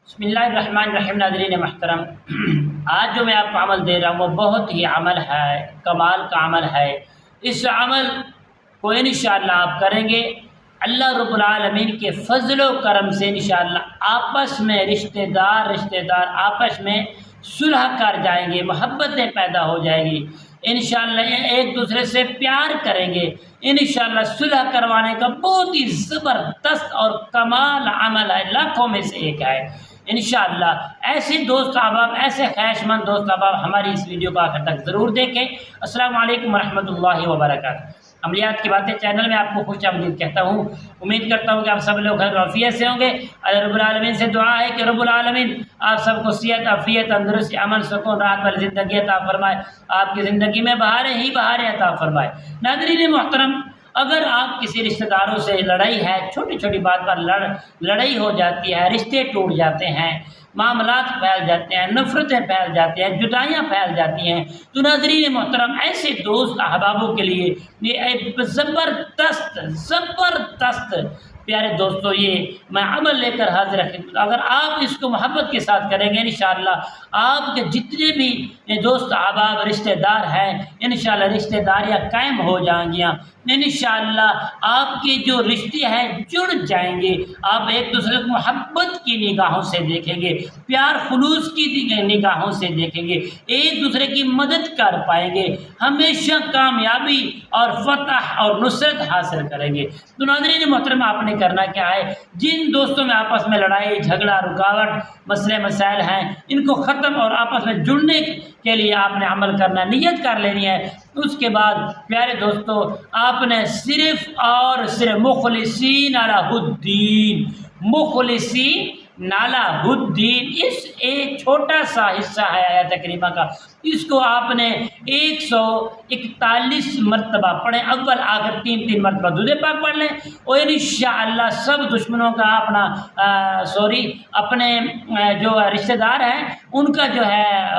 بسم اللہ الرحمن الرحیم۔ ناظرین محترم، آج جو میں آپ کو عمل دے رہا ہوں وہ بہت ہی عمل ہے، کمال کا عمل ہے۔ اس عمل کو انشاءاللہ آپ کریں گے، اللہ رب العالمین کے فضل و کرم سے انشاءاللہ آپس میں رشتہ دار آپس میں صلح کر جائیں گے، محبتیں پیدا ہو جائیں گی، انشاءاللہ ایک دوسرے سے پیار کریں گے، انشاءاللہ صلح کروانے کا بہت ہی زبردست اور کمال عمل ہے، لاکھوں میں سے ایک ہے انشاءاللہ۔ ایسے دوست احباب، ایسے خواہش مند دوست احباب ہماری اس ویڈیو کو آخر تک ضرور دیکھیں۔ السلام علیکم ورحمۃ اللہ وبرکاتہ۔ عملیات کی باتیں چینل میں آپ کو خوش آمدید کہتا ہوں۔ امید کرتا ہوں کہ آپ سب لوگ خیر و عافیت سے ہوں گے۔ اللہ رب العالمین سے دعا ہے کہ رب العالمین آپ سب کو صحت، عافیت، تندرستی، امن، سکون، راحت والی زندگی عطا فرمائے، آپ کی زندگی میں بہاریں ہی بہاریں عطا فرمائے۔ ناظرین محترم، اگر آپ کسی رشتہ داروں سے لڑائی ہے، چھوٹی چھوٹی بات پر لڑائی ہو جاتی ہے، رشتے ٹوٹ جاتے ہیں، معاملات پھیل جاتے ہیں، نفرتیں پھیل جاتی ہیں، جدائیاں پھیل جاتی ہیں، تو ناظرین محترم ایسے دوست احبابوں کے لیے یہ ایک زبردست پیارے دوستو، یہ میں عمل لے کر حاضر ہے۔ اگر آپ اس کو محبت کے ساتھ کریں گے انشاءاللہ آپ کے جتنے بھی دوست احباب رشتہ دار ہیں انشاءاللہ رشتہ داریاں قائم ہو جائیں گی، انشاءاللہ آپ کے جو رشتے ہیں جڑ جائیں گے، آپ ایک دوسرے کو محبت کی نگاہوں سے دیکھیں گے، پیار خلوص کی نگاہوں سے دیکھیں گے، ایک دوسرے کی مدد کر پائیں گے، ہمیشہ کامیابی اور فتح اور نصرت حاصل کریں گے۔ تو ناظرین محترم، آپ نے کرنا کیا ہے، جن دوستوں میں آپس میں لڑائی جھگڑا رکاوٹ مسئلے مسائل ہیں ان کو ختم اور آپس میں جڑنے کے لیے آپ نے عمل کرنا، نیت کر لینی ہے۔ اس کے بعد پیارے دوستو، آپ نے صرف اور صرف مخلصین علی الدین، مخلصین نالا الدین، اس ایک چھوٹا سا حصہ ہے آیت کریمہ کا، اس کو آپ نے 141 مرتبہ پڑھیں، اول آخر 3 مرتبہ درود پاک پڑھ لیں، اور انشاءاللہ سب دشمنوں کا اپنے جو رشتہ دار ہیں ان کا جو ہے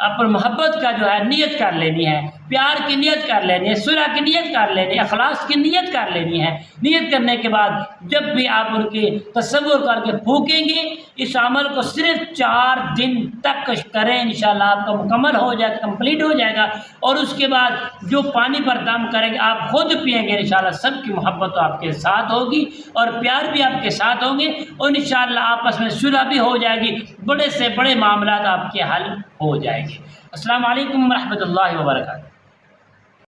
اپنے محبت کا جو ہے نیت کر لینی ہے، پیار کی نیت کر لینی ہے، صلح کی نیت کر لینی ہے، اخلاص کی نیت کر لینی ہے۔ نیت کرنے کے بعد جب بھی آپ ان کی تصور کر کے پھونکیں گے، اس عمل کو صرف 4 دن تک کریں، انشاءاللہ آپ کا مکمل ہو جائے گا، کمپلیٹ ہو جائے گا، اور اس کے بعد جو پانی پر دم کریں گے آپ خود پئیں گے، انشاءاللہ سب کی محبت آپ کے ساتھ ہوگی اور پیار بھی آپ کے ساتھ ہوں گے، اور انشاءاللہ آپس میں صلح بھی ہو جائے گی، بڑے سے بڑے معاملات آپ کے حل ہو جائیں گے۔ السلام علیکم ورحمۃ اللہ وبرکاتہ۔